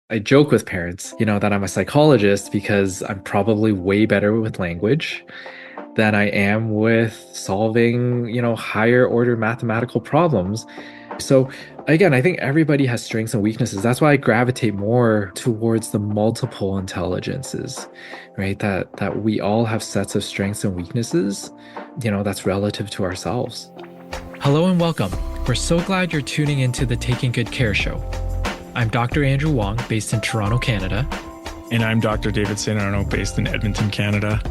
I joke with parents, that I'm a psychologist because I'm probably way better with language than I am with solving, higher order mathematical problems. So again, I think everybody has strengths and weaknesses. That's why I gravitate more towards the multiple intelligences, right? That we all have sets of strengths and weaknesses, that's relative to ourselves. Hello and welcome. We're so glad you're tuning into the Taking Good Care show. I'm Dr. Andrew Wong, based in Toronto, Canada. And I'm Dr. David St. Arnaud, based in Edmonton, Canada.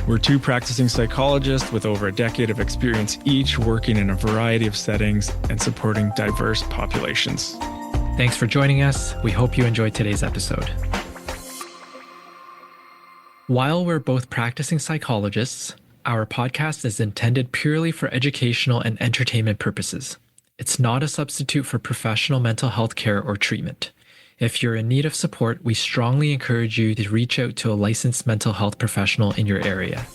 We're two practicing psychologists with over a decade of experience each, working in a variety of settings and supporting diverse populations. Thanks for joining us. We hope you enjoyed today's episode. While we're both practicing psychologists, our podcast is intended purely for educational and entertainment purposes. It's not a substitute for professional mental health care or treatment. If you're in need of support, we strongly encourage you to reach out to a licensed mental health professional in your area.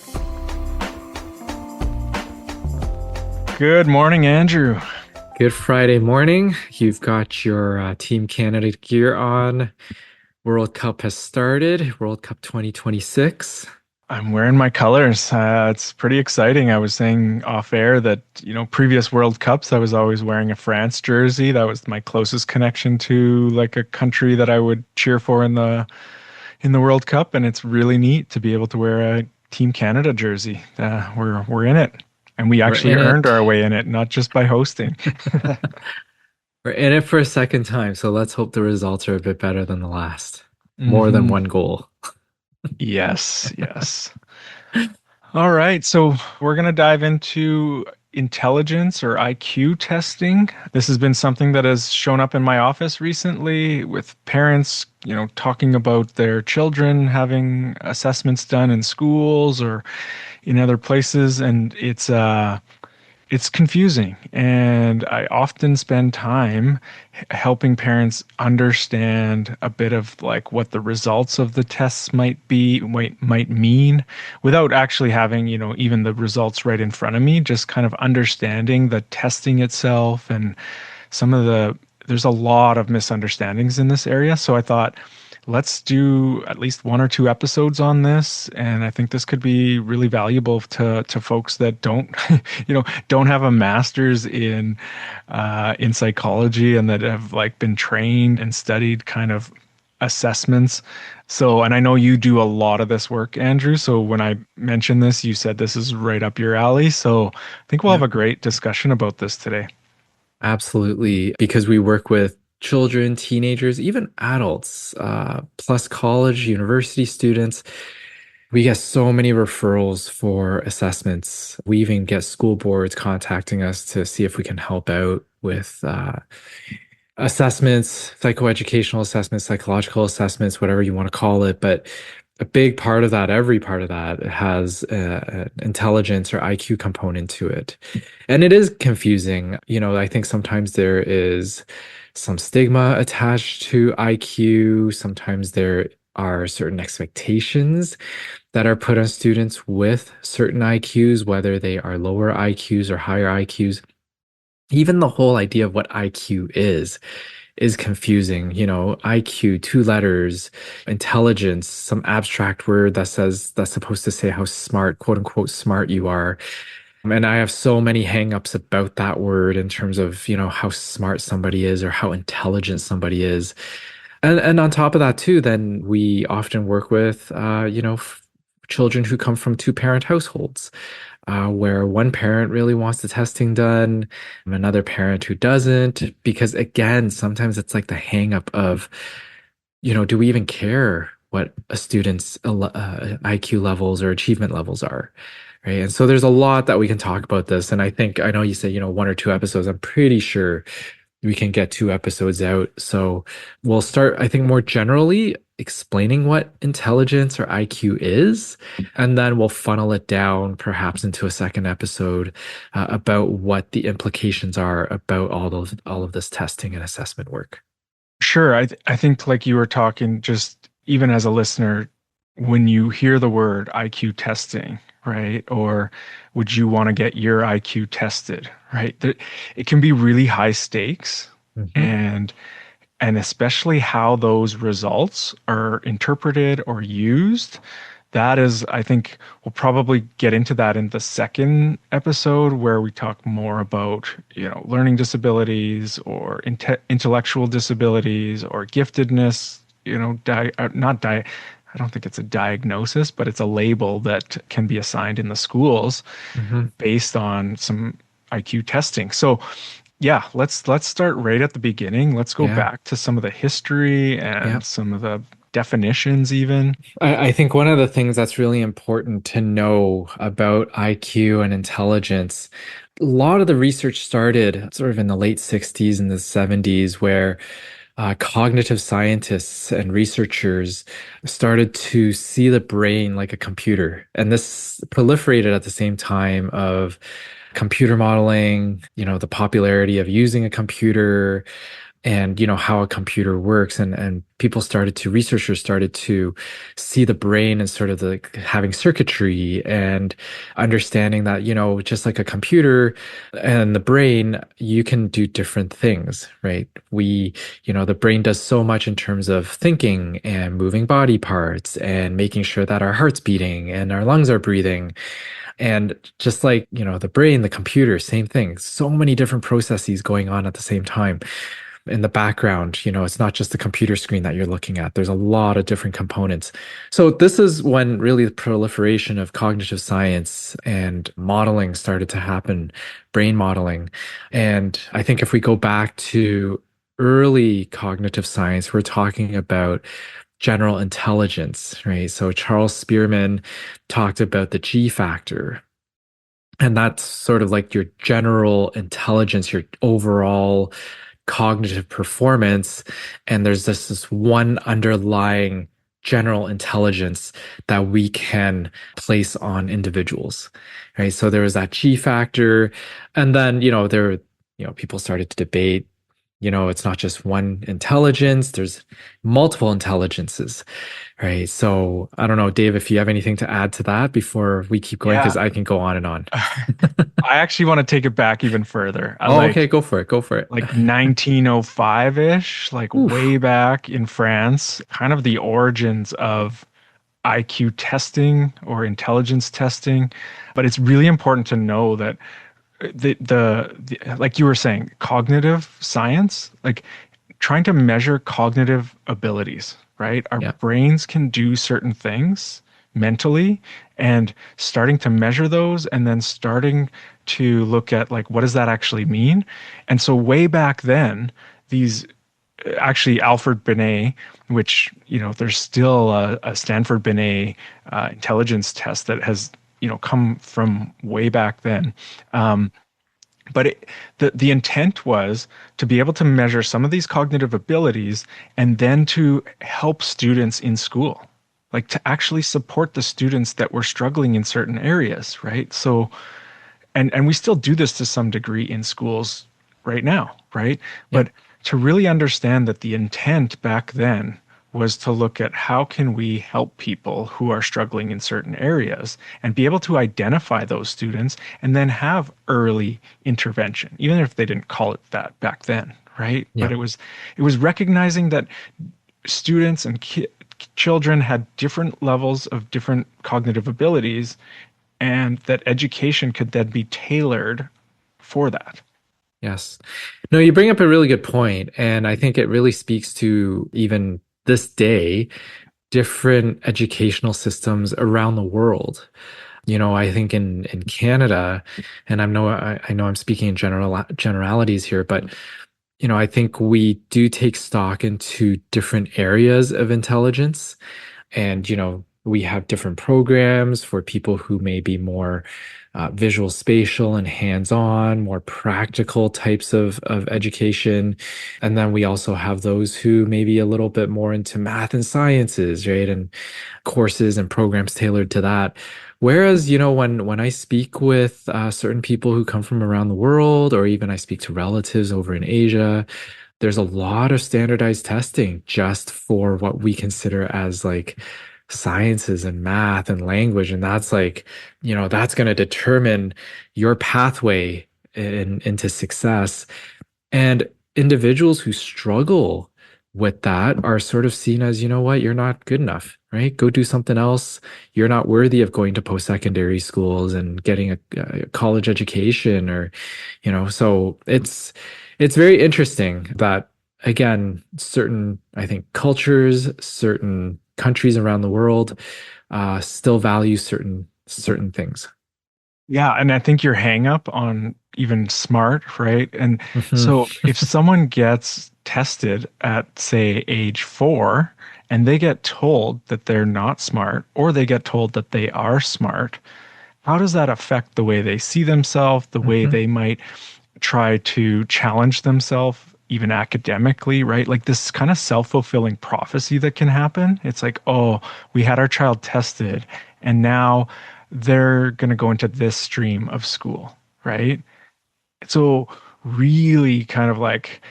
Good morning, Andrew. Good Friday morning. You've got your Team Canada gear on. World Cup has started, World Cup 2026. I'm wearing my colors. It's pretty exciting. I was saying off air that, previous World Cups, I was always wearing a France jersey. That was my closest connection to like a country that I would cheer for in the World Cup. And it's really neat to be able to wear a Team Canada jersey. We're in it. And we actually earned our way in it, not just by hosting. We're in it for a second time. So let's hope the results are a bit better than the last. More than one goal. Yes. All right. So we're going to dive into intelligence or IQ testing. This has been something that has shown up in my office recently with parents, talking about their children having assessments done in schools or in other places. And it's confusing, and I often spend time helping parents understand a bit of like what the results of the tests might mean without actually having, even the results right in front of me, just kind of understanding the testing itself and there's a lot of misunderstandings in this area. So I thought, let's do at least one or two episodes on this, and I think this could be really valuable to folks that don't, don't have a master's in psychology and that have like been trained and studied kind of assessments. So, and I know you do a lot of this work, Andrew. So when I mentioned this, you said this is right up your alley. So I think we'll have a great discussion about this today. Absolutely, because we work with children, teenagers, even adults, plus college, university students. We get so many referrals for assessments. We even get school boards contacting us to see if we can help out with assessments, psychoeducational assessments, psychological assessments, whatever you want to call it. But a big part of that, every part of that has an intelligence or IQ component to it. And it is confusing. I think sometimes there is some stigma attached to IQ. Sometimes there are certain expectations that are put on students with certain IQs, whether they are lower IQs or higher IQs. Even the whole idea of what IQ is confusing. IQ, two letters, intelligence, some abstract word that's supposed to say how smart, quote unquote, smart you are. And I have so many hangups about that word in terms of, how smart somebody is or how intelligent somebody is. And on top of that too, then we often work with, children who come from two-parent households, where one parent really wants the testing done, and another parent who doesn't, because again, sometimes it's like the hangup of, do we even care what a student's IQ levels or achievement levels are? Right. And so there's a lot that we can talk about this. And I know you said, one or two episodes. I'm pretty sure we can get two episodes out. So we'll start, I think, more generally explaining what intelligence or IQ is. And then we'll funnel it down perhaps into a second episode about what the implications are about all of this testing and assessment work. Sure. I think like you were talking, just even as a listener, when you hear the word IQ testing, right? Or would you want to get your IQ tested, right? It can be really high stakes. Mm-hmm. And and especially how those results are interpreted or used. That is, I think we'll probably get into that in the second episode where we talk more about, learning disabilities or intellectual disabilities or giftedness, not I don't think it's a diagnosis, but it's a label that can be assigned in the schools Hmm. based on some IQ testing. So, yeah, let's start right at the beginning. Let's go Yeah. back to some of the history Yeah. and some of the definitions even. I think one of the things that's really important to know about IQ and intelligence, a lot of the research started sort of in the late 60s and the 70s, where cognitive scientists and researchers started to see the brain like a computer. And this proliferated at the same time of computer modeling, the popularity of using a computer and how a computer works, and researchers started to see the brain as sort of the having circuitry and understanding that just like a computer and the brain, you can do different things, right? The brain does so much in terms of thinking and moving body parts and making sure that our heart's beating and our lungs are breathing. And just like the brain, the computer, same thing, so many different processes going on at the same time in the background. It's not just the computer screen that you're looking at. There's a lot of different components. So this is when really the proliferation of cognitive science and modeling started to happen, brain modeling. And I think if we go back to early cognitive science, we're talking about general intelligence, right? So Charles Spearman talked about the G factor. And that's sort of like your general intelligence, your overall cognitive performance. And there's this one underlying general intelligence that we can place on individuals, right? So there was that G factor. And then, people started to debate, it's not just one intelligence, there's multiple intelligences, right? So I don't know, Dave, if you have anything to add to that before we keep going, Yeah. because I can go on and on. I actually want to take it back even further. I Oh, okay, like go for it. Go for it. 1905-ish, like way Oof. back in France, kind of the origins of IQ testing or intelligence testing. But it's really important to know that like you were saying, cognitive science, like trying to measure cognitive abilities, right? Our Yeah. brains can do certain things mentally, and starting to measure those and then starting to look at like what does that actually mean? And so way back then, these actually Alfred Binet, which there's still a Stanford Binet intelligence test that has come from way back then. But the intent was to be able to measure some of these cognitive abilities and then to help students in school, like to actually support the students that were struggling in certain areas, right? So, and we still do this to some degree in schools right now, right? Yeah. But to really understand that the intent back then was to look at how can we help people who are struggling in certain areas and be able to identify those students and then have early intervention, even if they didn't call it that back then, right? But Yeah. it was recognizing that students and children had different levels of different cognitive abilities, and that education could then be tailored for that. Yes. No, you bring up a really good point, and I think it really speaks to even this day, different educational systems around the world. I think in Canada, and I know I'm speaking in generalities here, but I think we do take stock into different areas of intelligence. And, we have different programs for people who may be more visual spatial and hands-on, more practical types of education. And then we also have those who may be a little bit more into math and sciences, right? And courses and programs tailored to that. Whereas, when I speak with certain people who come from around the world, or even I speak to relatives over in Asia, there's a lot of standardized testing just for what we consider as like sciences and math and language. And that's like, that's going to determine your pathway into success. And individuals who struggle with that are sort of seen as, you know what, you're not good enough, right? Go do something else. You're not worthy of going to post-secondary schools and getting a college education or, so it's very interesting that again, certain, I think, cultures, certain countries around the world still value certain things. Yeah, and I think your hang up on even smart, right? And Hmm. so if someone gets tested at, say, age 4, and they get told that they're not smart, or they get told that they are smart, how does that affect the way they see themselves, the way Hmm. they might try to challenge themselves, even academically, right? Like this kind of self-fulfilling prophecy that can happen. It's like, oh, we had our child tested, and now they're going to go into this stream of school, right? So, really kind of like,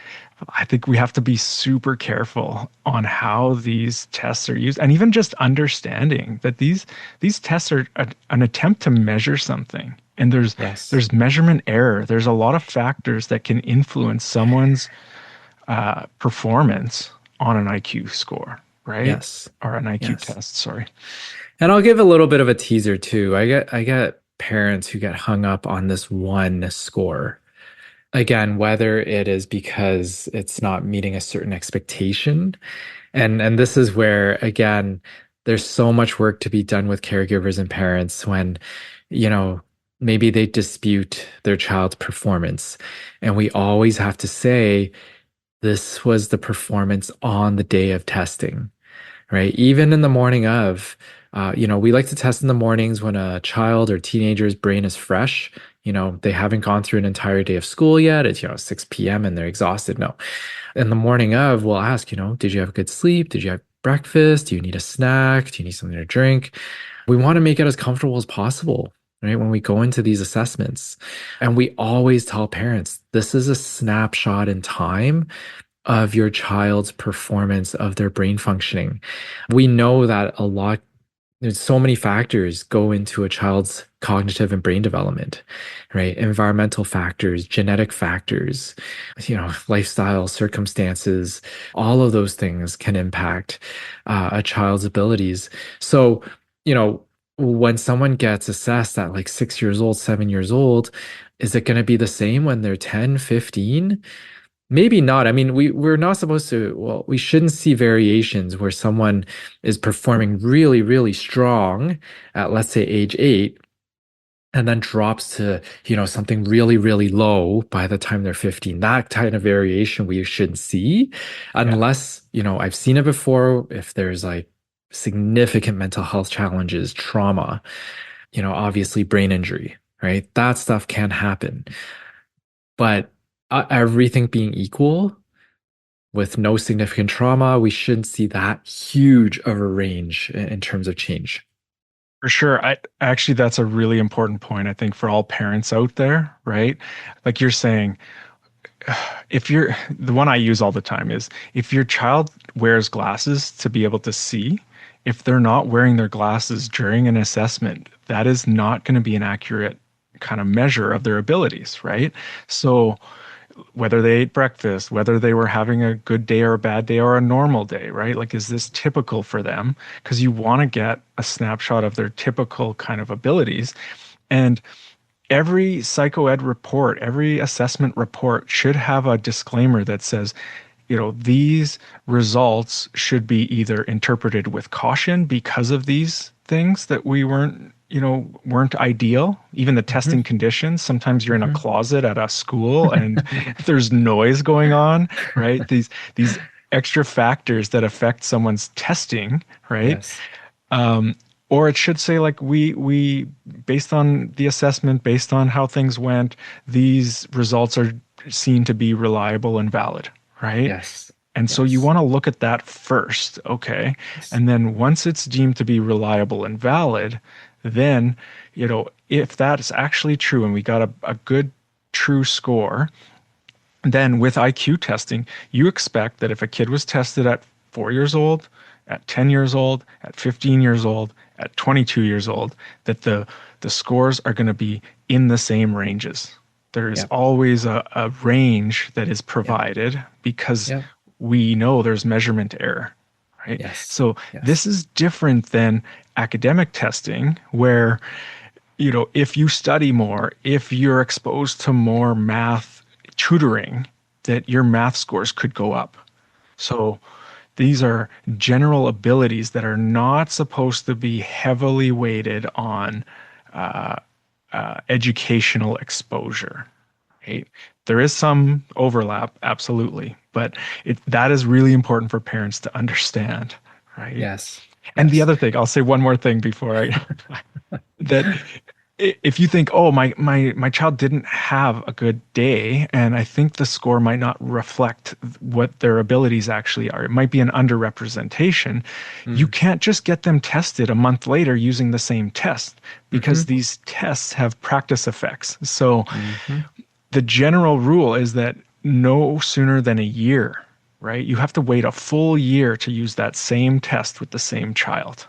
I think we have to be super careful on how these tests are used, and even just understanding that these tests are an attempt to measure something. And Yes. there's measurement error. There's a lot of factors that can influence someone's performance on an IQ score, right? Yes. Or an IQ Yes. test, sorry. And I'll give a little bit of a teaser too. I get parents who get hung up on this one score. Again, whether it is because it's not meeting a certain expectation. And this is where, again, there's so much work to be done with caregivers and parents when, you know, maybe they dispute their child's performance. And we always have to say, this was the performance on the day of testing, right? Even in the morning of, we like to test in the mornings when a child or teenager's brain is fresh. They haven't gone through an entire day of school yet. It's, 6 p.m. and they're exhausted. No. In the morning of, we'll ask, did you have good sleep? Did you have breakfast? Do you need a snack? Do you need something to drink? We want to make it as comfortable as possible, right? When we go into these assessments. And we always tell parents, this is a snapshot in time of your child's performance of their brain functioning. We know that there's so many factors go into a child's cognitive and brain development, right? Environmental factors, genetic factors, lifestyle circumstances, all of those things can impact a child's abilities. So, you know, when someone gets assessed at like 6 years old, 7 years old, is it going to be the same when they're 10, 15? Maybe not. I mean, we're not supposed to, well, we shouldn't see variations where someone is performing really, really strong at, let's say, age 8, and then drops to, something really, really low by the time they're 15. That kind of variation we shouldn't see Yeah, unless, I've seen it before if there's like significant mental health challenges, trauma, obviously brain injury, right? That stuff can happen. But everything being equal, with no significant trauma, we shouldn't see that huge of a range in terms of change. for sure. I actually, that's a really important point, I think, for all parents out there, right? Like you're saying, if you're the one I use all the time is if your child wears glasses to be able to see, if they're not wearing their glasses during an assessment, that is not going to be an accurate kind of measure of their abilities, right? So whether they ate breakfast, whether they were having a good day or a bad day or a normal day, right? Like, is this typical for them? Because you want to get a snapshot of their typical kind of abilities. And every psychoed report, every assessment report should have a disclaimer that says, these results should be either interpreted with caution because of these things that we weren't ideal. Even the Hmm. testing conditions, sometimes you're in a Hmm. closet at a school and there's noise going on, right? These extra factors that affect someone's testing, right? Yes. Or it should say like we based on the assessment, based on how things went, these results are seen to be reliable and valid, right? Yes. And so you Yes. want to look at that first, okay? Yes. And then once it's deemed to be reliable and valid, then, if that is actually true and we got a good true score, then with IQ testing, you expect that if a kid was tested at 4 years old, at 10 years old, at 15 years old, at 22 years old, that the scores are going to be in the same ranges. There is Yep. always a range that is Yep. provided because Yep. we know there's measurement error, right? Yes. So Yes. this is different than academic testing where, if you study more, if you're exposed to more math tutoring, that your math scores could go up. So these are general abilities that are not supposed to be heavily weighted on educational exposure, right? There is some overlap, absolutely, but that is really important for parents to understand, right? Yes. And the Yes. other thing, I'll say one more thing before I that if you think, oh, my child didn't have a good day, and I think the score might not reflect what their abilities actually are. It might be an underrepresentation. You Mm. can't just get them tested a month later using the same test because Mm-hmm. these tests have practice effects. So Mm-hmm. the general rule is that no sooner than a year, right? You have to wait a full year to use that same test with the same child.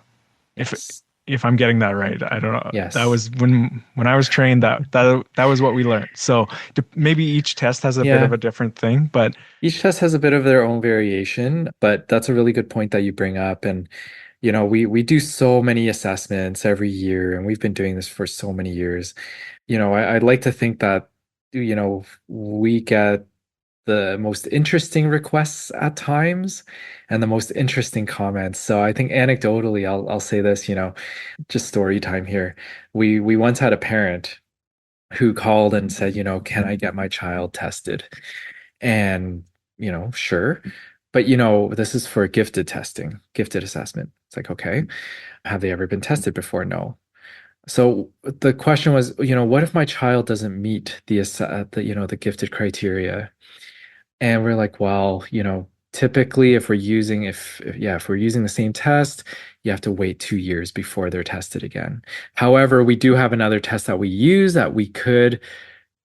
If Yes. if I'm getting that right, I don't know. That Yes. was when I was trained, that was what we learned. So maybe each test has a bit of Yeah. a different thing, but Each test has a bit of their own variation, but that's a really good point that you bring up. And we do so many assessments every year, and we've been doing this for so many years. I'd like to think that we get the most interesting requests at times and the most interesting comments. So I think anecdotally, I'll say this, just story time here. We once had a parent who called and said, can I get my child tested? And, sure. But, this is for gifted testing, gifted assessment. It's like, okay, have they ever been tested before? No. So the question was, what if my child doesn't meet the gifted criteria? And we're like, well, typically if we're using the same test, you have to wait 2 years before they're tested again. However, we do have another test that we use that we could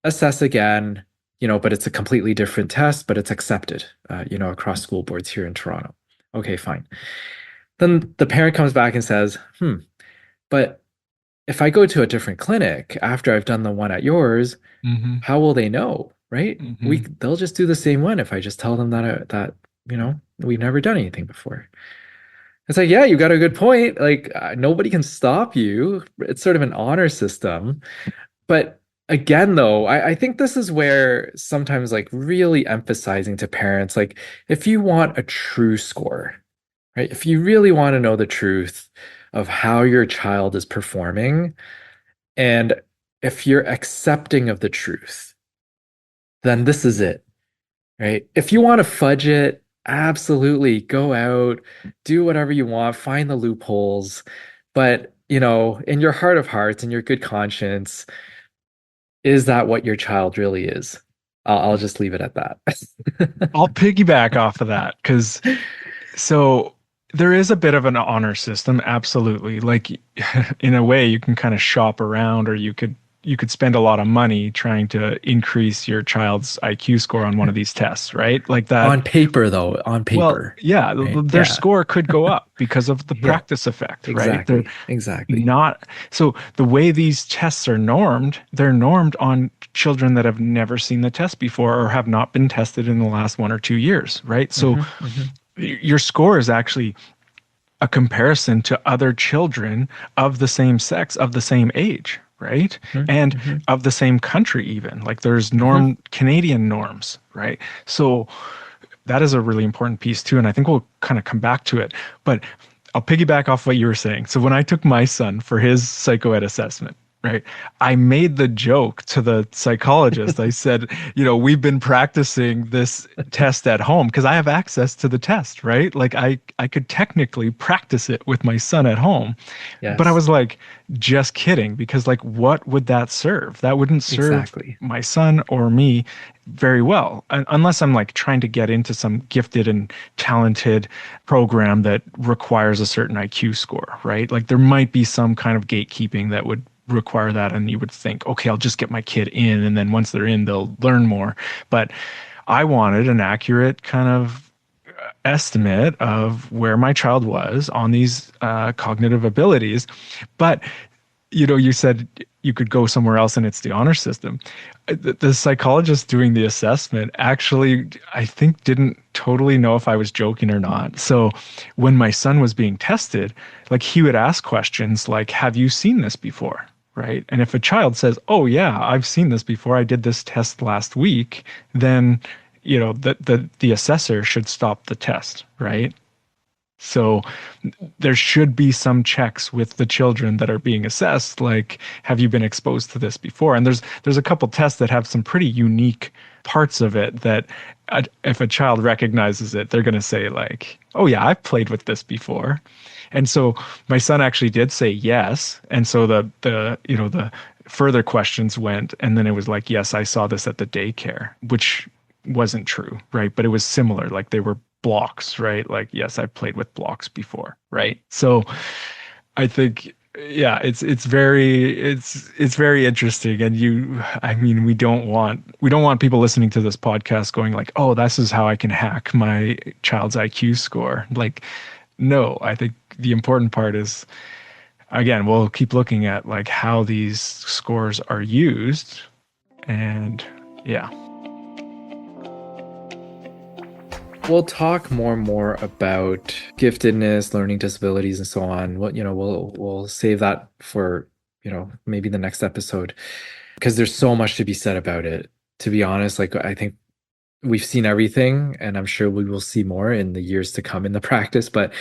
assess again, but it's a completely different test, but it's accepted, across school boards here in Toronto. Okay, fine. Then the parent comes back and says, but if I go to a different clinic after I've done the one at yours, hmm how will they know, right? hmm They'll just do the same one if I just tell them that we've never done anything before. It's like, yeah, you got a good point. Like, nobody can stop you. It's sort of an honor system. But again, though, I think this is where sometimes like really emphasizing to parents, like if you want a true score, right? If you really want to know the truth of how your child is performing, and if you're accepting of the truth, then this is it, right? If you want to fudge it, absolutely go out, do whatever you want, find the loopholes. But, in your heart of hearts and your good conscience, is that what your child really is? I'll just leave it at that. I'll piggyback off of that because so there is a bit of an honor system, absolutely. Like in a way, you can kind of shop around, or you could spend a lot of money trying to increase your child's IQ score on one of these tests, right? Like that. On paper, though, on Well, paper, yeah, right? their Yeah. score could go up because of the Yeah. practice effect, right? They're Exactly. Exactly. not so the way these tests are normed, they're normed on children that have never seen the test before or have not been tested in the last 1 or 2 years, right? So Hmm. Hmm. your score is actually a comparison to other children of the same sex, of the same age, right? Hmm. And Hmm. of the same country, even. Like there's Hmm. Canadian norms, right? So that is a really important piece too. And I think we'll kind of come back to it. But I'll piggyback off what you were saying. So when I took my son for his psychoed assessment, right, I made the joke to the psychologist. I said, we've been practicing this test at home because I have access to the test, right? Like I could technically practice it with my son at home. But I Yes. was like, just kidding, because like, what would that serve? That wouldn't serve Exactly. my son or me very well, unless I'm like trying to get into some gifted and talented program that requires a certain IQ score, right? Like there might be some kind of gatekeeping that would require that, and you would think, okay, I'll just get my kid in, and then once they're in, they'll learn more. But I wanted an accurate kind of estimate of where my child was on these cognitive abilities. But you said you could go somewhere else and it's the honor system. The psychologist doing the assessment actually, I think, didn't totally know if I was joking or not. So when my son was being tested, like he would ask questions like, have you seen this before? Right. And if a child says, oh, yeah, I've seen this before, I did this test last week, then, the assessor should stop the test. Right. So there should be some checks with the children that are being assessed, like have you been exposed to this before? And there's a couple tests that have some pretty unique parts of it that if a child recognizes it, they're going to say like, oh yeah, I've played with this before. And so my son actually did say yes, and so the further questions went, and then it was like, yes, I saw this at the daycare, which wasn't true, right? But it was similar, like they were blocks, right? Like, yes, I've played with blocks before, right? So I think, yeah, it's very interesting. And I mean, we don't want people listening to this podcast going like, oh, this is how I can hack my child's IQ score. Like, no, I think the important part is, again, we'll keep looking at like how these scores are used. And yeah. We'll talk more and more about giftedness, learning disabilities, and so on. We'll save that for, maybe the next episode because there's so much to be said about it. To be honest, like I think we've seen everything, and I'm sure we will see more in the years to come in the practice. But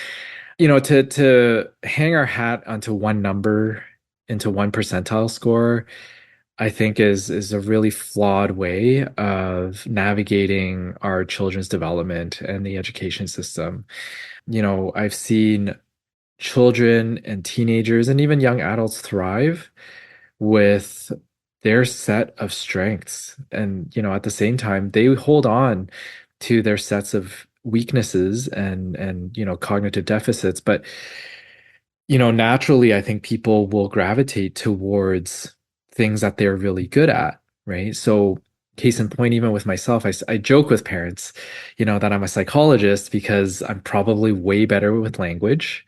to hang our hat onto one number, into one percentile score, I think is a really flawed way of navigating our children's development and the education system. I've seen children and teenagers and even young adults thrive with their set of strengths. And, at the same time, they hold on to their sets of weaknesses and cognitive deficits. But, naturally, I think people will gravitate towards things that they're really good at, right? So, case in point, even with myself, I joke with parents, that I'm a psychologist because I'm probably way better with language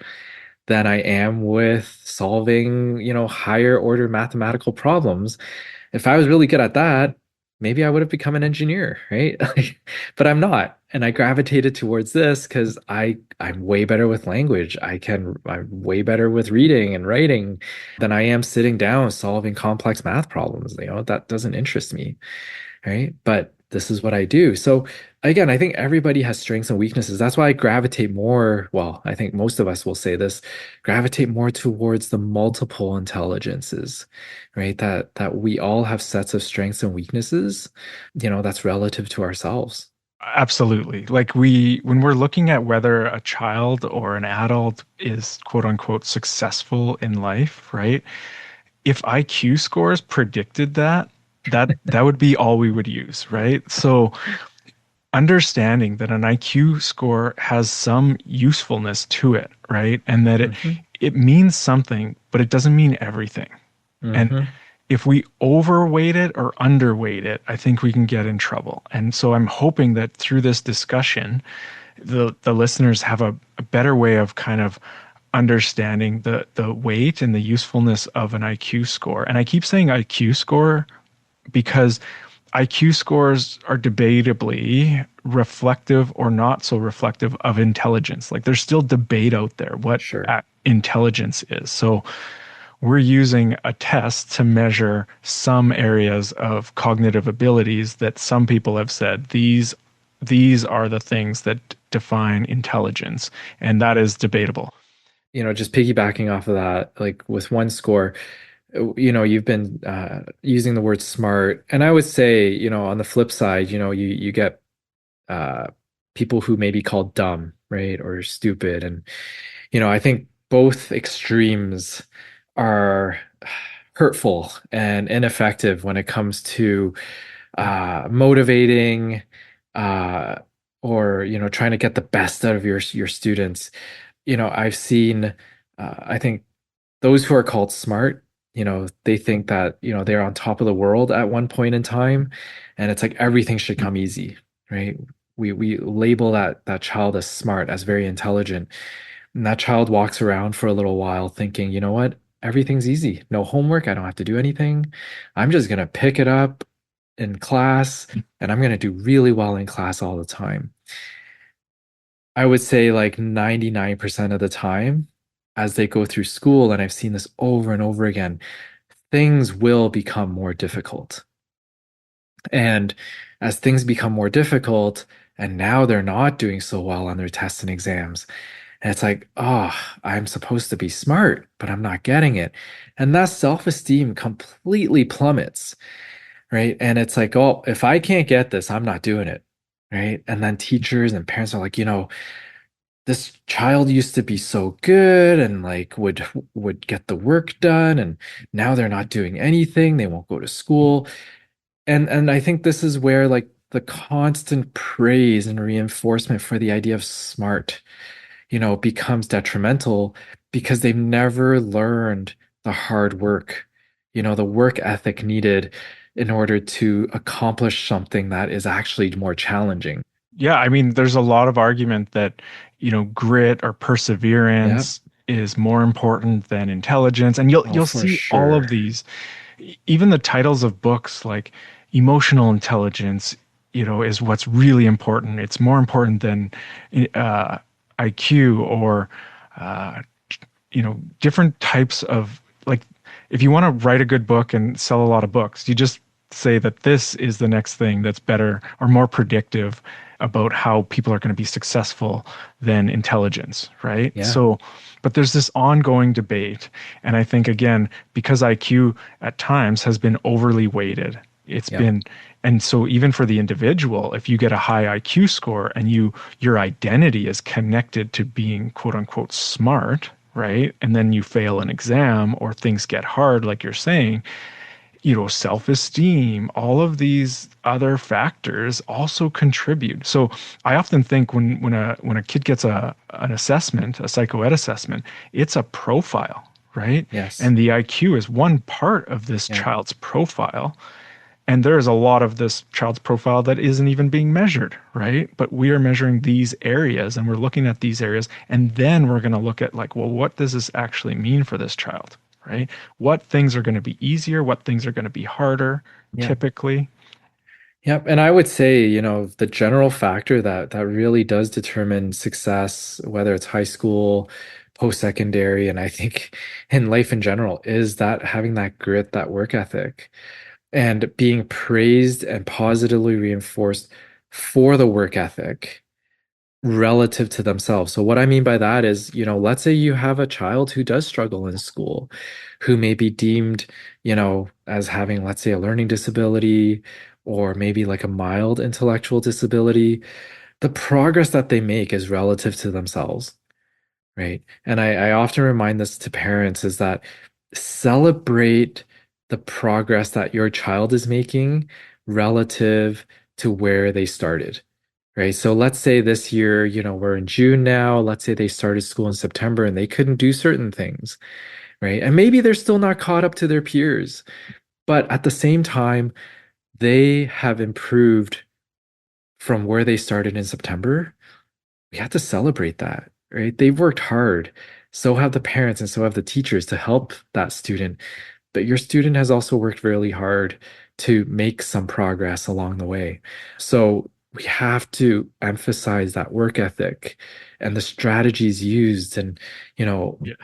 than I am with solving, higher order mathematical problems. If I was really good at that, maybe I would have become an engineer, right? But I'm not. And I gravitated towards this because I'm way better with language. I'm way better with reading and writing than I am sitting down solving complex math problems. That doesn't interest me, right? But this is what I do. So again, I think everybody has strengths and weaknesses. That's why I gravitate more, well, I think most of us will say this, gravitate more towards the multiple intelligences, right? That we all have sets of strengths and weaknesses, that's relative to ourselves. Absolutely. Like when we're looking at whether a child or an adult is quote unquote successful in life, right? If IQ scores predicted that would be all we would use, right? So understanding that an IQ score has some usefulness to it, right? And that it Hmm. it means something, but it doesn't mean everything. And Hmm. if we overweight it or underweight it, I think we can get in trouble. And so I'm hoping that through this discussion, the listeners have a better way of kind of understanding the weight and the usefulness of an IQ score. And I keep saying IQ score because IQ scores are debatably reflective or not so reflective of intelligence. Like there's still debate out there what Sure. intelligence is. So we're using a test to measure some areas of cognitive abilities that some people have said these are the things that define intelligence, and that is debatable. Just piggybacking off of that, like with one score, you've been using the word smart, and I would say, on the flip side, you get uh, people who may be called dumb, right, or stupid, and I think both extremes are hurtful and ineffective when it comes to motivating uh, or trying to get the best out of your students. I've seen, I think those who are called smart, they think that, they're on top of the world at one point in time, and it's like everything should come easy, right? We label that child as smart, as very intelligent, and that child walks around for a little while thinking, you know what? Everything's easy. No homework. I don't have to do anything. I'm just gonna pick it up in class, and I'm gonna do really well in class all the time. I would say like 99% of the time as they go through school, and I've seen this over and over again, things will become more difficult. And as things become more difficult, and now they're not doing so well on their tests and exams, and it's like, oh, I'm supposed to be smart, but I'm not getting it. And that self-esteem completely plummets, right? And it's like, oh, if I can't get this, I'm not doing it, right? And then teachers and parents are like, this child used to be so good and like would get the work done, and now they're not doing anything. They won't go to school. And I think this is where like the constant praise and reinforcement for the idea of smart, becomes detrimental because they've never learned the hard work, the work ethic needed in order to accomplish something that is actually more challenging. Yeah, I mean, there's a lot of argument that, grit or Yeah. perseverance is more important than intelligence. And you'll Oh, you'll for see all of sure. these, even the titles of books like emotional intelligence, is what's really important. It's more important than uh, IQ or uh, different types of like if you want to write a good book and sell a lot of books, you just say that this is the next thing that's better or more predictive about how people are going to be successful than intelligence, right? Yeah. So, but there's this ongoing debate. And I think, again, because IQ at times has been overly weighted, it's Yep. been, and so even for the individual, if you get a high IQ score and your identity is connected to being quote unquote smart, right? And then you fail an exam or things get hard, like you're saying, self-esteem, all of these other factors also contribute. So I often think when a kid gets an assessment, a psychoed assessment, it's a profile, right? Yes. And the IQ is one part of this Yeah. child's profile. And there is a lot of this child's profile that isn't even being measured, right? But we are measuring these areas and we're looking at these areas. And then we're going to look at, like, well, what does this actually mean for this child, right? What things are going to be easier? What things are going to be harder, Yeah. typically? Yep. And I would say, the general factor that really does determine success, whether it's high school, post-secondary, and I think in life in general, is that having that grit, that work ethic, and being praised and positively reinforced for the work ethic relative to themselves. So what I mean by that is, let's say you have a child who does struggle in school, who may be deemed, as having, let's say, a learning disability or maybe like a mild intellectual disability. The progress that they make is relative to themselves, right? And I often remind this to parents is that celebrate the progress that your child is making relative to where they started. Right. So let's say this year, we're in June now. Let's say they started school in September and they couldn't do certain things. Right. And maybe they're still not caught up to their peers. But at the same time, they have improved from where they started in September. We have to celebrate that. Right. They've worked hard. So have the parents and so have the teachers to help that student. But your student has also worked really hard to make some progress along the way. So we have to emphasize that work ethic and the strategies used. And,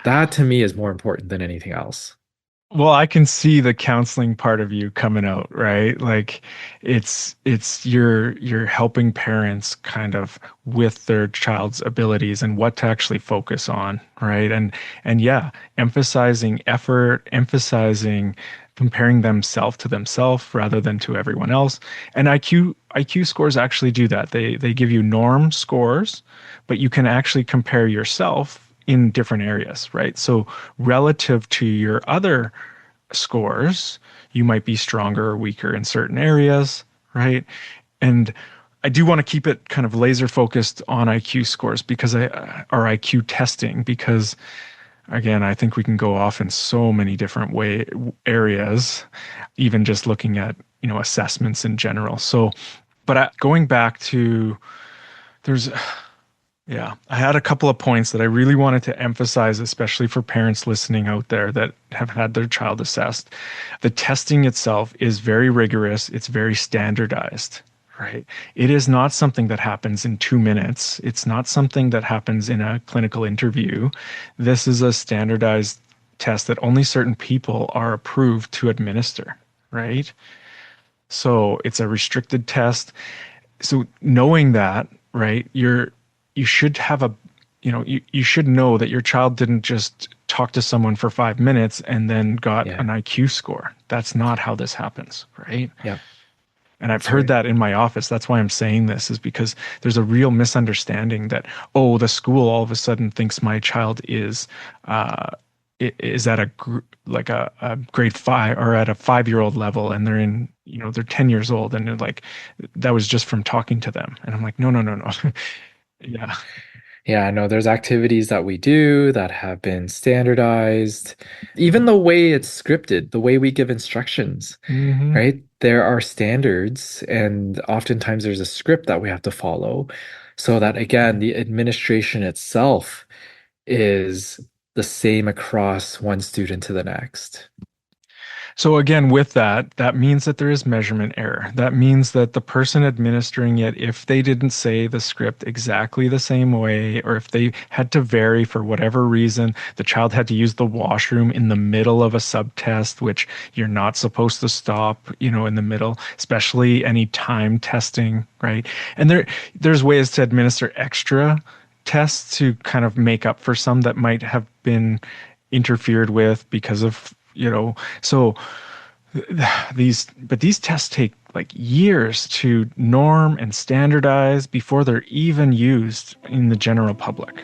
that to me is more important than anything else. Well, I can see the counseling part of you coming out, right? Like it's you're helping parents kind of with their child's abilities and what to actually focus on, right? And yeah, emphasizing effort, emphasizing comparing themselves to themselves rather than to everyone else. And IQ scores actually do that. They give you norm scores, but you can actually compare yourself in different areas, right? So relative to your other scores, you might be stronger or weaker in certain areas, right? And I do want to keep it kind of laser focused on IQ scores because or IQ testing, because again, I think we can go off in so many different areas, even just looking at, assessments in general. So, but going back to there's yeah, I had a couple of points that I really wanted to emphasize, especially for parents listening out there that have had their child assessed. The testing itself is very rigorous, it's very standardized, right? It is not something that happens in 2 minutes. It's not something that happens in a clinical interview. This is a standardized test that only certain people are approved to administer, right? So it's a restricted test. So knowing that, right, you should have a, you should know that your child didn't just talk to someone for 5 minutes and then got Yeah. an IQ score. That's not how this happens, right? Yeah. And I've That's heard right. that in my office. That's why I'm saying this, is because there's a real misunderstanding that, oh, the school all of a sudden thinks my child uh, is at a grade 5 or at a 5-year-old level, and they're in, they're 10 years old, and they're like, that was just from talking to them. And I'm like, no, no, no, no. Yeah. Yeah, no, there's activities that we do that have been standardized. Even the way it's scripted, the way we give instructions, Hmm. right? There are standards, and oftentimes there's a script that we have to follow so that, again, the administration itself is the same across one student to the next. So again, with that, that means that there is measurement error. That means that the person administering it, if they didn't say the script exactly the same way, or if they had to vary for whatever reason, the child had to use the washroom in the middle of a subtest, which you're not supposed to stop, in the middle, especially any time testing, right? And there's ways to administer extra tests to kind of make up for some that might have been interfered with because of, so these tests take like years to norm and standardize before they're even used in the general public.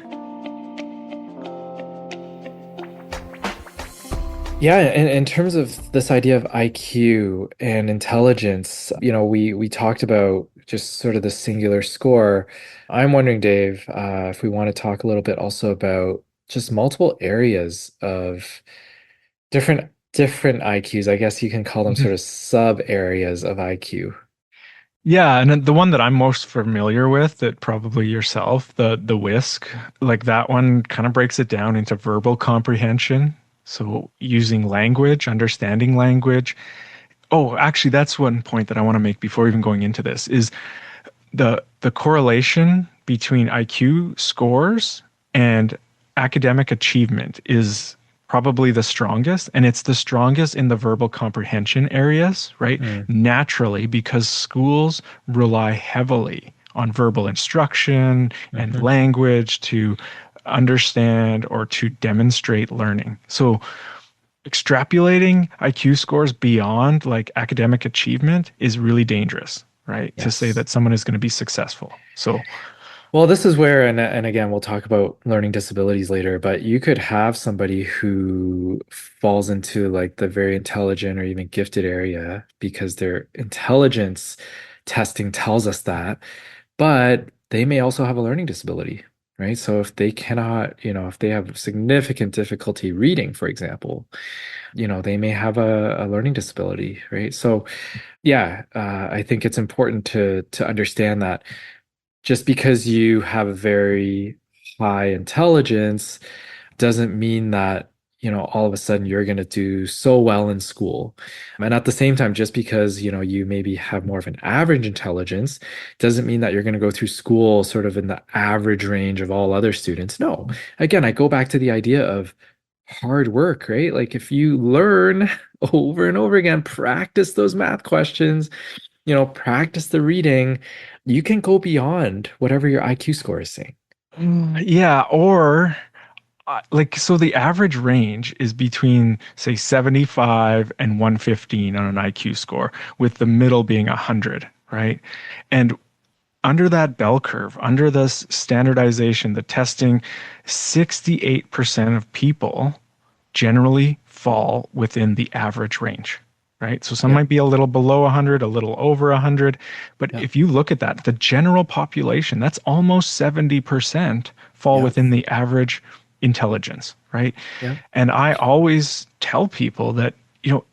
Yeah, in terms of this idea of IQ and intelligence, we talked about just sort of the singular score. I'm wondering, Dave, if we want to talk a little bit also about just multiple areas of different IQs. I guess you can call them Mhm. sort of sub areas of IQ. Yeah, and then the one that I'm most familiar with, that probably yourself, the WISC, like that one kind of breaks it down into verbal comprehension. So using language, understanding language. Oh, actually, that's one point that I want to make before even going into this is the correlation between IQ scores and academic achievement is probably the strongest, and it's the strongest in the verbal comprehension areas, right? Mm, Naturally, because schools rely heavily on verbal instruction and hmm. language to understand or to demonstrate learning. So extrapolating IQ scores beyond like academic achievement is really dangerous, right? To say Yes. that someone is going to be successful. So, Well, this is where, and again, we'll talk about learning disabilities later, but you could have somebody who falls into like the very intelligent or even gifted area because their intelligence testing tells us that, but they may also have a learning disability, right? So if they cannot, if they have significant difficulty reading, for example, they may have a learning disability, right? So yeah, I think it's important to understand that just because you have a very high intelligence doesn't mean that, all of a sudden you're going to do so well in school. And at the same time, just because, you maybe have more of an average intelligence doesn't mean that you're going to go through school sort of in the average range of all other students. No. Again, I go back to the idea of hard work, right? Like if you learn over and over again, practice those math questions, practice the reading, you can go beyond whatever your IQ score is saying. yeah, or like, so the average range is between, say, 75 and 115 on an IQ score, with the middle being 100, right? And under that bell curve, under this standardization, the testing, 68% of people generally fall within the average range, right? So some Yeah, might be a little below 100, a little over 100. But yeah, if you look at that, the general population, that's almost 70% fall yeah, within the average intelligence, right? yeah, And I always tell people that,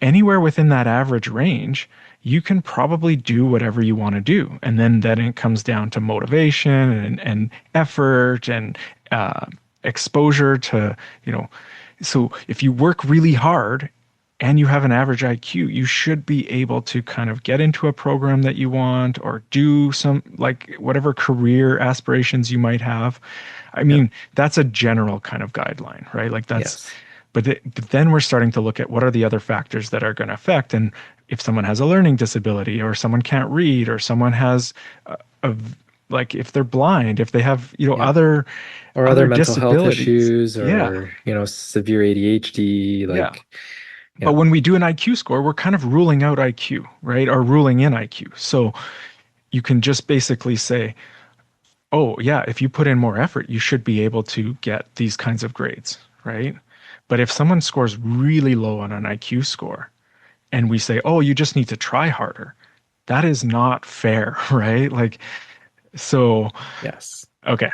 anywhere within that average range, you can probably do whatever you want to do. And then it comes down to motivation and effort and exposure to, so if you work really hard, and you have an average IQ, you should be able to kind of get into a program that you want or do some like whatever career aspirations you might have. I Yep. mean, that's a general kind of guideline, right? Like that's, Yes. but then we're starting to look at what are the other factors that are going to affect. And if someone has a learning disability or someone can't read or someone has a, like if they're blind, if they have, Yep. Or other other mental health disabilities. issues Yeah. or, severe ADHD, Yeah. like, But yeah. when we do an IQ score, we're kind of ruling out IQ, right? Or ruling in IQ. So you can just basically say, oh, yeah, if you put in more effort, you should be able to get these kinds of grades, right? But if someone scores really low on an IQ score and we say, oh, you just need to try harder, that is not fair, right? Like, so, Yes. okay.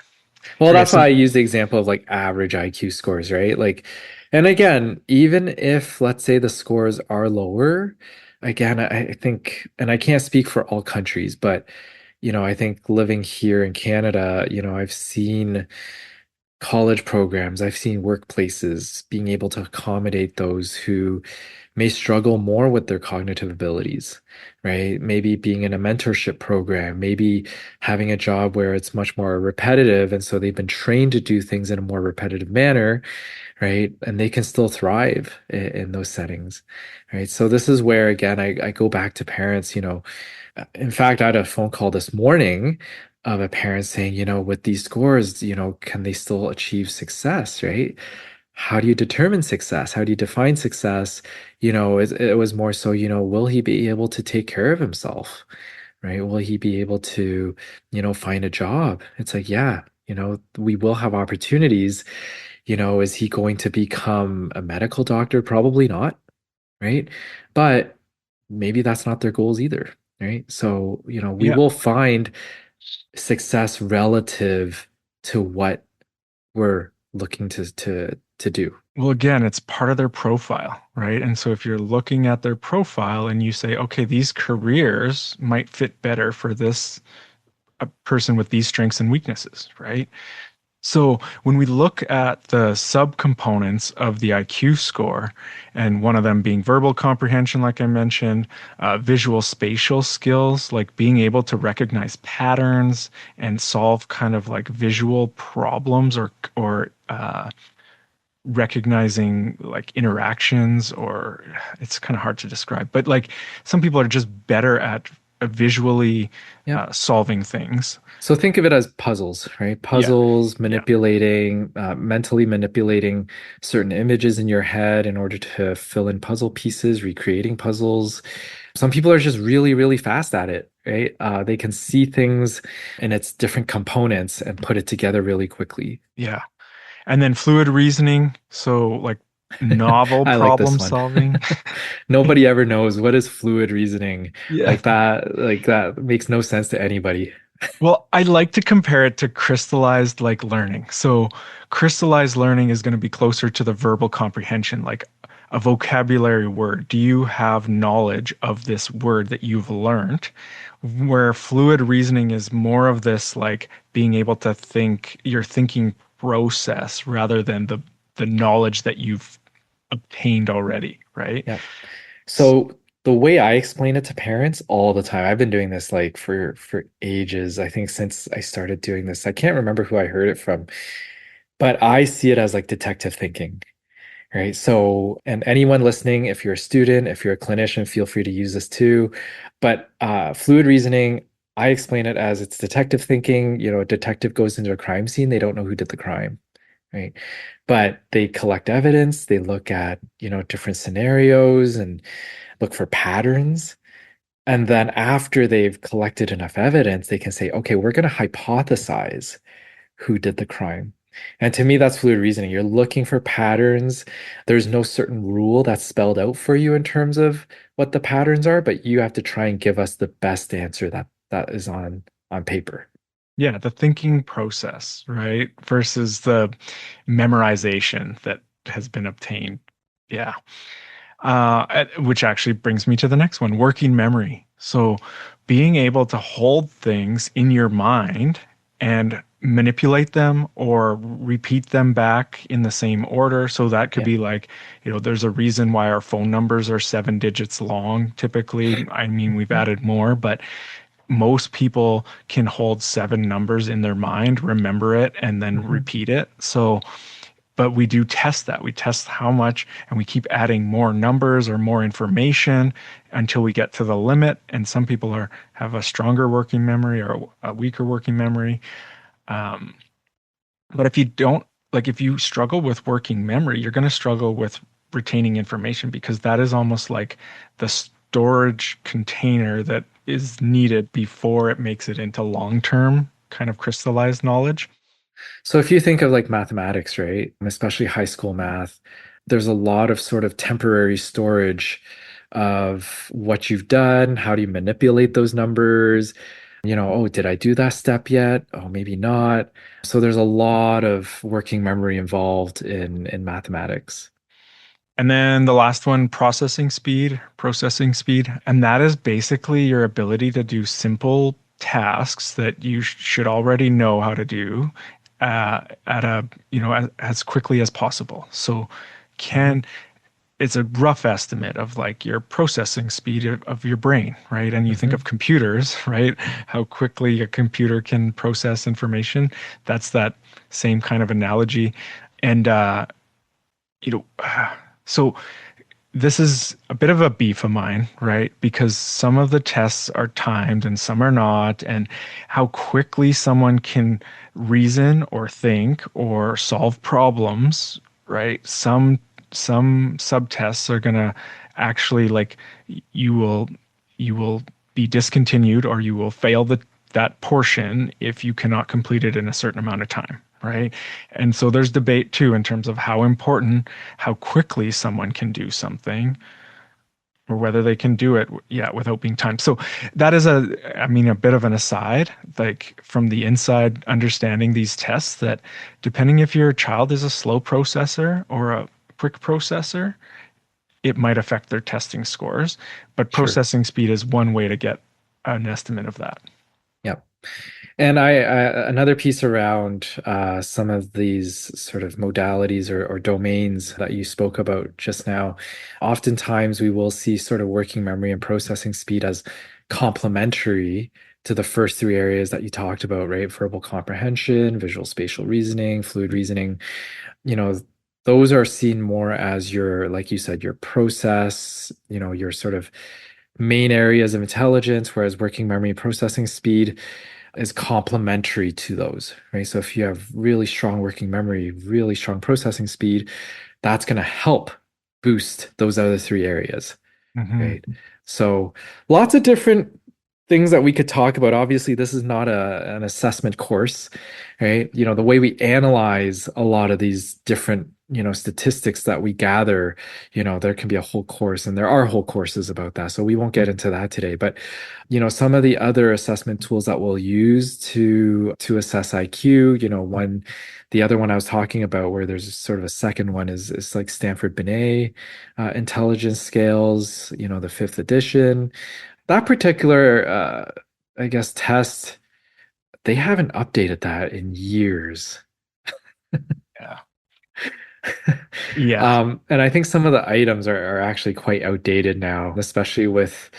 Well, Okay. that's why So, I use the example of like average IQ scores, right? Like, and again, even if let's say the scores are lower, again, I think, and I can't speak for all countries, but I think living here in Canada, I've seen college programs, I've seen workplaces being able to accommodate those who may struggle more with their cognitive abilities, right? Maybe being in a mentorship program, maybe having a job where it's much more repetitive. And so they've been trained to do things in a more repetitive manner, right? And they can still thrive in those settings, right? So this is where, again, I go back to parents, in fact, I had a phone call this morning of a parent saying, with these scores, can they still achieve success, right? How do you determine success? How do you define success? It was more so, will he be able to take care of himself, right? Will he be able to, find a job? It's like, yeah, we will have opportunities. Is he going to become a medical doctor? Probably not, right? But maybe that's not their goals either, right? So, we yeah. will find success relative to what we're looking to do. Well, again, it's part of their profile, right? And so if you're looking at their profile and you say, okay, these careers might fit better for this a person with these strengths and weaknesses, right? So when we look at the subcomponents of the IQ score, and one of them being verbal comprehension, like I mentioned, visual spatial skills, like being able to recognize patterns and solve kind of like visual problems or recognizing like interactions, or it's kind of hard to describe, but like some people are just better at visually Yep. solving things. So think of it as puzzles, right? Yeah. Puzzles, Yeah. mentally manipulating certain images in your head in order to fill in puzzle pieces, recreating puzzles. Some people are just really, really fast at it, right? They can see things in its different components and put it together really quickly. Yeah. And then fluid reasoning, so like novel I like problem this one. solving. Nobody ever knows what is fluid reasoning. Yeah. Like that makes no sense to anybody. Well, I like to compare it to crystallized like learning. So crystallized learning is going to be closer to the verbal comprehension, like a vocabulary word. Do you have knowledge of this word that you've learned? Where fluid reasoning is more of this like being able to think your thinking process rather than the knowledge that you've obtained already, right? Yeah. So the way I explain it to parents all the time, I've been doing this like for ages. I think since I started doing this, I can't remember who I heard it from, but I see it as like detective thinking, right? So, and anyone listening, if you're a student, if you're a clinician, feel free to use this too. But fluid reasoning, I explain it as it's detective thinking. A detective goes into a crime scene, they don't know who did the crime, right? But they collect evidence, they look at, different scenarios and look for patterns. And then after they've collected enough evidence, they can say, okay, we're going to hypothesize who did the crime. And to me, that's fluid reasoning. You're looking for patterns. There's no certain rule that's spelled out for you in terms of what the patterns are, but you have to try and give us the best answer that is on paper. Yeah, the thinking process, right? Versus the memorization that has been obtained. Yeah. Which actually brings me to the next one, working memory. So being able to hold things in your mind and manipulate them or repeat them back in the same order. So that could Yeah. be like, there's a reason why our phone numbers are 7 digits long typically. I mean, we've Mhm. added more, but most people can hold seven numbers in their mind, remember it, and then Mhm. repeat it. So, but we do test that. We test how much, and we keep adding more numbers or more information until we get to the limit. And some people have a stronger working memory or a weaker working memory. Um, but if you don't, like, if you struggle with working memory, you're going to struggle with retaining information because that is almost like the storage container that is needed before it makes it into long-term kind of crystallized knowledge. So if you think of like mathematics, right, especially high school math, there's a lot of sort of temporary storage of what you've done. How do you manipulate those numbers? Oh, did I do that step yet? Oh, maybe not. So there's a lot of working memory involved in mathematics. And then the last one, processing speed. And that is basically your ability to do simple tasks that you should already know how to do at as quickly as possible. So Mhm. can it's a rough estimate of like your processing speed of your brain, right? And you think of Mhm. computers, right? How quickly a computer can process information. That's that same kind of analogy. And you know, so this is a bit of a beef of mine, right? Because some of the tests are timed and some are not, and how quickly someone can reason or think or solve problems, right? Some subtests are gonna actually like you will you will be discontinued or you will fail that portion if you cannot complete it in a certain amount of time, right? And so there's debate too in terms of how important, how quickly someone can do something or whether they can do it, yeah, without being timed. So that is I mean, a bit of an aside, like from the inside understanding these tests that depending if your child is a slow processor or a quick processor, it might affect their testing scores. But Sure. processing speed is one way to get an estimate of that. Yep. And another piece around some of these sort of modalities or domains that you spoke about just now. Oftentimes, we will see sort of working memory and processing speed as complementary to the first three areas that you talked about, right? Verbal comprehension, visual spatial reasoning, fluid reasoning. You know, those are seen more as your, like you said, your process, your sort of main areas of intelligence, whereas working memory and processing speed is complementary to those, right? So if you have really strong working memory, really strong processing speed, that's going to help boost those other three areas, Hmm. right? So lots of different things that we could talk about. Obviously, this is not an assessment course, right? The way we analyze a lot of these different, statistics that we gather, there can be a whole course and there are whole courses about that. So we won't get into that today. But, some of the other assessment tools that we'll use to assess IQ, the other one I was talking about where there's sort of a second one is like Stanford Binet intelligence scales, the fifth edition. That particular, I guess, test, they haven't updated that in years. Yeah. Yeah. And I think some of the items are actually quite outdated now, especially with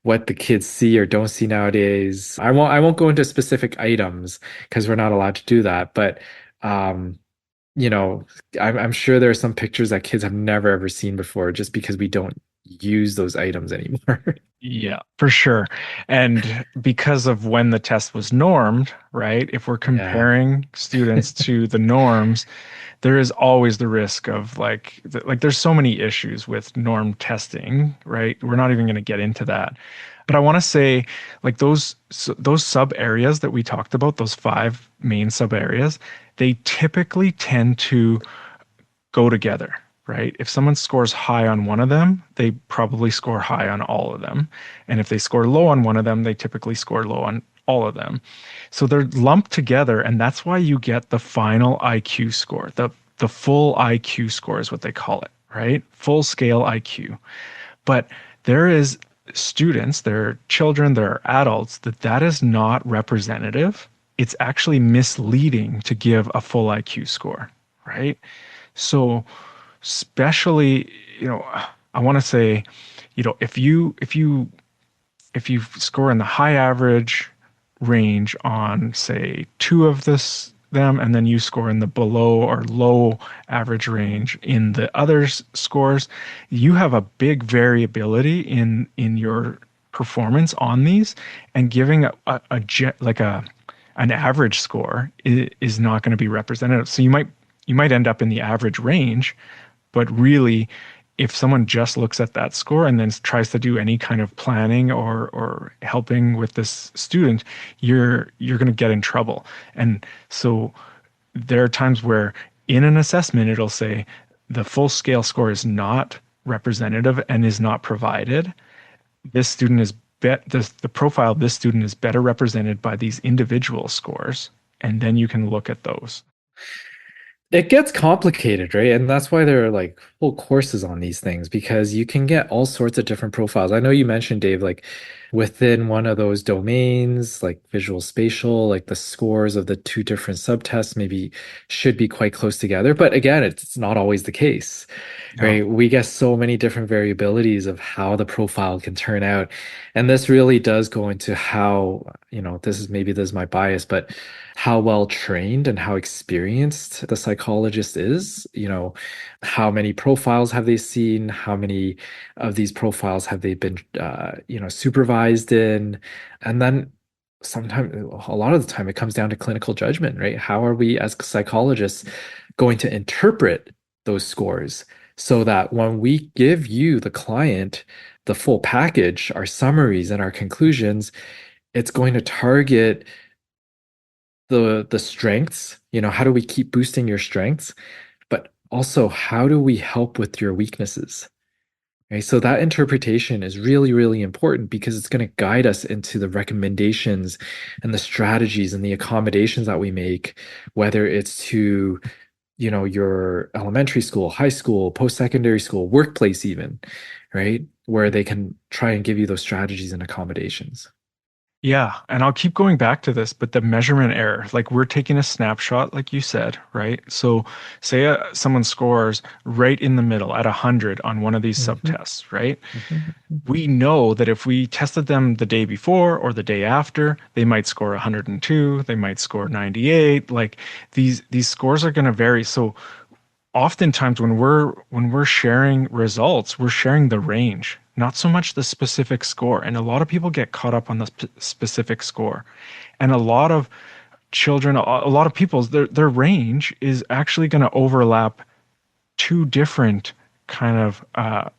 what the kids see or don't see nowadays. I won't go into specific items because we're not allowed to do that. But um, you know, I'm sure there are some pictures that kids have never ever seen before just because we don't use those items anymore. Yeah, for sure. And because of when the test was normed, right? If we're Yeah. comparing students to the norms, there is always the risk of like there's so many issues with norm testing, right? We're not even going to get into that. But I want to say like those sub areas that we talked about, those five main sub areas, they typically tend to go together, right? If someone scores high on one of them, they probably score high on all of them. And if they score low on one of them, they typically score low on all of them. So they're lumped together, and that's why you get the final IQ score. The full IQ score is what they call it, right? Full scale IQ. But there is students, there are children, there are adults that is not representative it's actually misleading to give a full IQ score, right? So, especially, you know, I want to say, if you score in the high average range on say two of them, and then you score in the below or low average range in the others scores, you have a big variability in your performance on these, and giving like an average score is not going to be representative. So you might end up in the average range, but really, if someone just looks at that score and then tries to do any kind of planning or helping with this student, you're going to get in trouble. And so there are times where in an assessment it'll say the full scale score is not representative and is not provided. This student is the profile of this student is better represented by these individual scores, and then you can look at those. It gets complicated, right? And that's why there are like whole courses on these things because you can get all sorts of different profiles. I know you mentioned, Dave, like within one of those domains, like visual spatial, like the scores of the two different subtests maybe should be quite close together. But again, it's not always the case, Yeah. right? We get so many different variabilities of how the profile can turn out. And this really does go into how, this is my bias, but how well trained and how experienced the psychologist is. How many profiles have they seen? How many of these profiles have they been, supervised in? And then sometimes, a lot of the time, it comes down to clinical judgment, right? How are we as psychologists going to interpret those scores so that when we give you, the client, the full package, our summaries and our conclusions, it's going to target the strengths, how do we keep boosting your strengths, but also how do we help with your weaknesses? Right? So that interpretation is really, really important because it's going to guide us into the recommendations and the strategies and the accommodations that we make, whether it's to, your elementary school, high school, post-secondary school, workplace even, right? Where they can try and give you those strategies and accommodations. Yeah, and I'll keep going back to this, but the measurement error, like we're taking a snapshot, like you said, right? So say someone scores right in the middle at 100 on one of these Mhm, subtests, right? mhm, We know that if we tested them the day before or the day after, they might score 102, they might score 98. Like these scores are going to vary. So oftentimes when we're sharing results, we're sharing the range, not so much the specific score. And a lot of people get caught up on the specific score. And a lot of children, a lot of people's their range is actually going to overlap two different kind of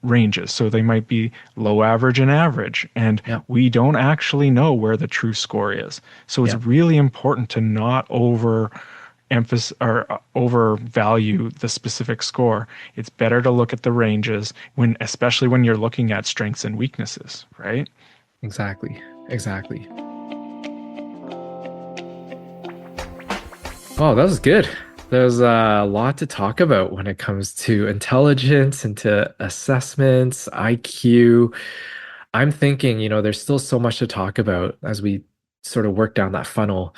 ranges. So they might be low, average, and average. And Yeah, we don't actually know where the true score is. So it's yeah, really important to not emphasize or overvalue the specific score. It's better to look at the ranges especially when you're looking at strengths and weaknesses, right? exactly. Exactly. Oh, that was good. There's a lot to talk about when it comes to intelligence and to assessments, IQ. I'm thinking, there's still so much to talk about as we sort of work down that funnel.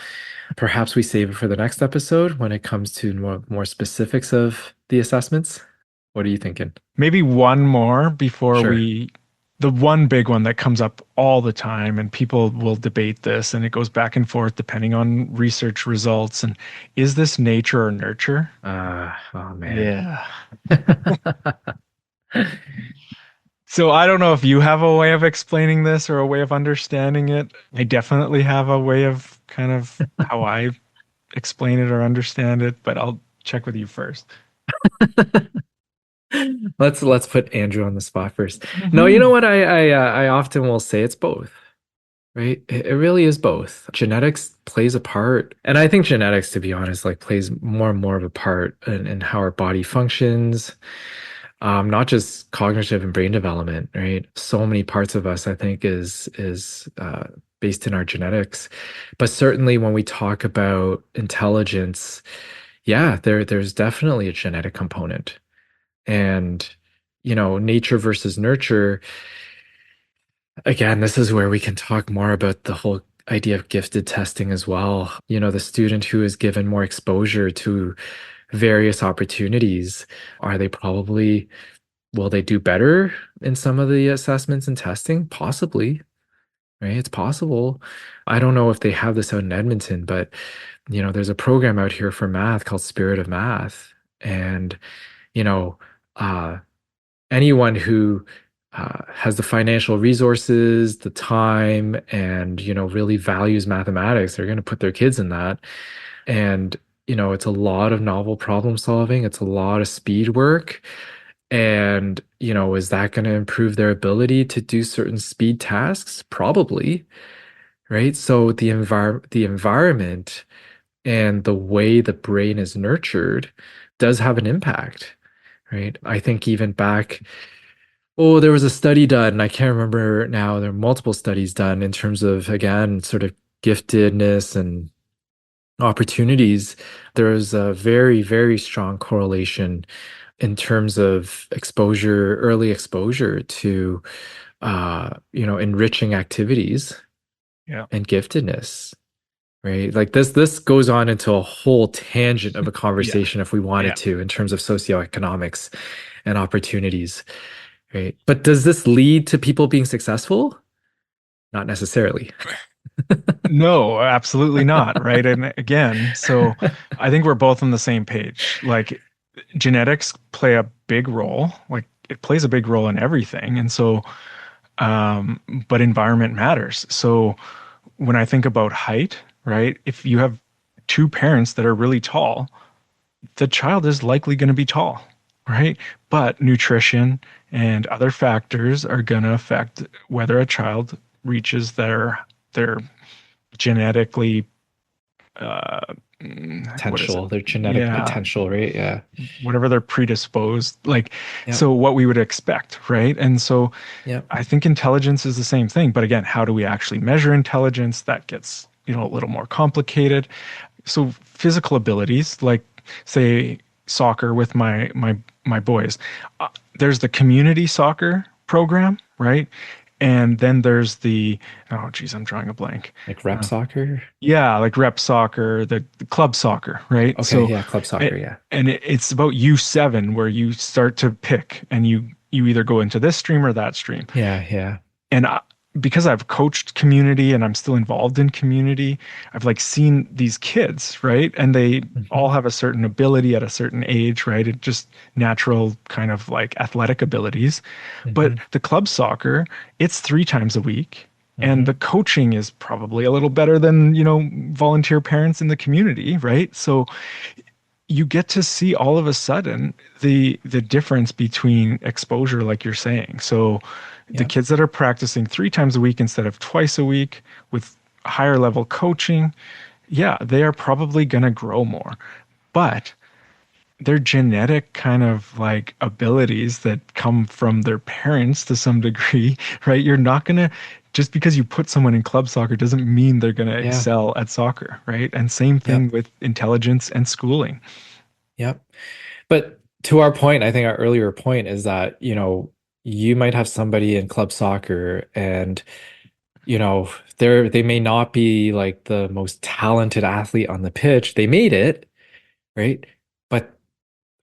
Perhaps we save it for the next episode when it comes to more specifics of the assessments. What are you thinking? Maybe one more before Sure. the one big one that comes up all the time, and people will debate this, and it goes back and forth depending on research results. And is this nature or nurture? Oh man. Yeah. So I don't know if you have a way of explaining this or a way of understanding it. I definitely have a way of kind of how I explain it or understand it, but I'll check with you first. Let's put Andrew on the spot first. No, you know Hmm. what? I often will say it's both. Right? It really is both. Genetics plays a part. And I think genetics, to be honest, like plays more and more of a part in how our body functions, not just cognitive and brain development, right? So many parts of us, I think, is based in our genetics. But certainly when we talk about intelligence, yeah, there's definitely a genetic component. And, nature versus nurture. Again, this is where we can talk more about the whole idea of gifted testing as well. The student who is given more exposure to various opportunities, are they probably, will they do better in some of the assessments and testing? Possibly, right? It's possible. I don't know if they have this out in Edmonton, but there's a program out here for math called Spirit of Math. And, you know, uh, anyone who has the financial resources, the time, and really values mathematics, they're going to put their kids in that. And it's a lot of novel problem solving. It's a lot of speed work. And is that going to improve their ability to do certain speed tasks? Probably, right? So the environment and the way the brain is nurtured does have an impact, right? I think even back. Oh, there was a study done, and I can't remember now. There are multiple studies done in terms of, again, sort of giftedness and opportunities. There is a very, very strong correlation in terms of exposure, early exposure to, enriching activities Yeah. and giftedness, right? Like this goes on into a whole tangent of a Yeah. conversation if we wanted Yeah. to, in terms of socioeconomics and opportunities. Right. But does this lead to people being successful? Not necessarily. No, absolutely not. Right. And again, so I think we're both on the same page. Like genetics play a big role. Like it plays a big role in everything. And so, but environment matters. So when I think about height, right, if you have two parents that are really tall, the child is likely going to be tall, right? But nutrition and other factors are going to affect whether a child reaches their genetically uh, what is it? Potential, their genetic Yeah, potential, right? Yeah. whatever they're predisposed, like Yep. so what we would expect, right? And so Yep. I think intelligence is the same thing. But again, how do we actually measure intelligence? That gets, a little more complicated. So physical abilities, like say soccer with my boys, there's the community soccer program, right? And then there's the oh geez, I'm drawing a blank. Like rep Uh, soccer. yeah, like rep soccer, the club soccer, right? Okay. So, Yeah. Club soccer. Yeah. and it's about U7 where you start to pick and you either go into this stream or that stream. Yeah. Yeah. And because I've coached community and I'm still involved in community, I've like seen these kids, right? And they Hmm. all have a certain ability at a certain age, right? It just natural kind of like athletic abilities. But Hmm. the club soccer, it's 3 times a week. And the Hmm. coaching is probably a little better than, volunteer parents in the community, right? So you get to see all of a sudden the difference between exposure, like you're saying. So the Yeah. kids that are practicing 3 times a week instead of twice a week with higher level coaching, yeah, they are probably going to grow more. But their genetic kind of like abilities that come from their parents to some degree, right? You're not going to, just because you put someone in club soccer doesn't mean they're going to Yeah. excel at soccer, right? And same thing Yep. with intelligence and schooling. Yep. But to our point, I think our earlier point is that, you might have somebody in club soccer and, they may not be like the most talented athlete on the pitch. They made it, right? But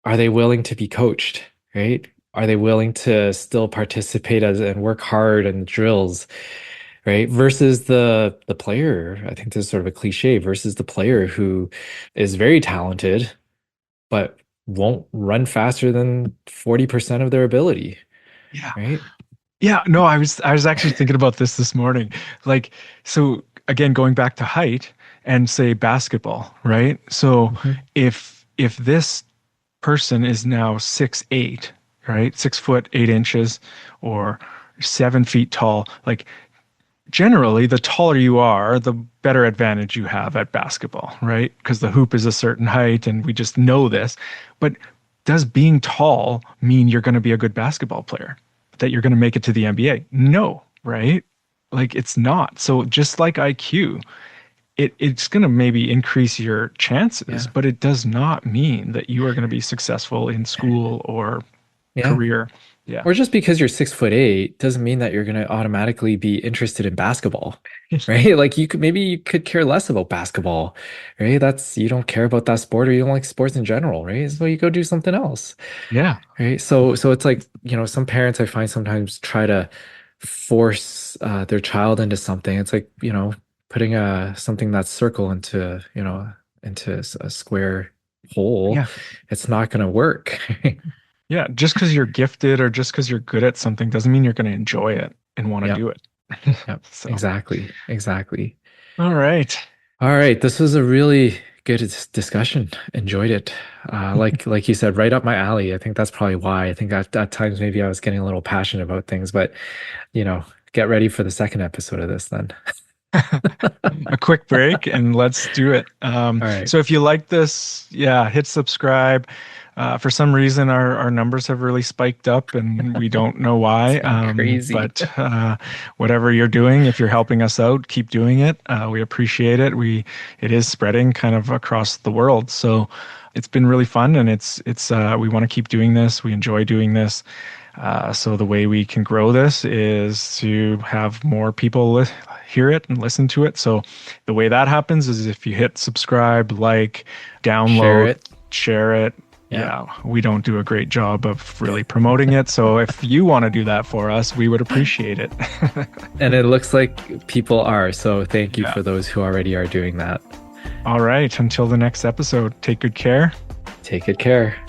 are they willing to be coached, right? Are they willing to still participate as and work hard in drills, right? Versus the player, I think this is sort of a cliche, versus the player who is very talented but won't run faster than 40% of their ability, Yeah. right? Yeah, no, I was actually thinking about this morning. Like, so again, going back to height and say basketball, right? So Hmm. if this person is now 6'8", right? 6 foot 8 inches or 7 feet tall, like generally the taller you are, the better advantage you have at basketball, right? Because the hoop is a certain height and we just know this. But does being tall mean you're going to be a good basketball player? That you're going to make it to the NBA? No, right? Like it's not. So just like IQ, it's going to maybe increase your chances, Yeah. but it does not mean that you are going to be successful in school or. Yeah. career. Yeah. Or just because you're 6'8" doesn't mean that you're going to automatically be interested in basketball, right? Like you could care less about basketball, right? That's you don't care about that sport or you don't like sports in general, right? So you go do something else, Yeah. right? So it's like, some parents I find sometimes try to force their child into something. It's like, putting a something that's circle into a square hole. Yeah. It's not going to work. Yeah. Just because you're gifted or just because you're good at something doesn't mean you're going to enjoy it and want to Yep. do it. Yep. So, Exactly. Exactly. all right. All right. This was a really good discussion. Enjoyed it. Like you said, right up my alley. I think that's probably why. I think at times maybe I was getting a little passionate about things, but you know, get ready for the second episode of this then. A quick break and let's do it. All right. So if you like this, yeah, hit subscribe. For some reason, our numbers have really spiked up, and we don't know It's why. been crazy. But whatever you're doing, if you're helping us out, keep doing it. We appreciate it. It is spreading kind of across the world, so it's been really fun, and it's we want to keep doing this. We enjoy doing this. So the way we can grow this is to have more people hear it and listen to it. So the way that happens is if you hit subscribe, like, Share download, it. share it. Yeah. Yeah, we don't do a great job of really promoting it. So if you want to do that for us, we would appreciate it. And it looks like people are. So thank you Yeah. for those who already are doing that. All right. Until the next episode, take good care. Take good care.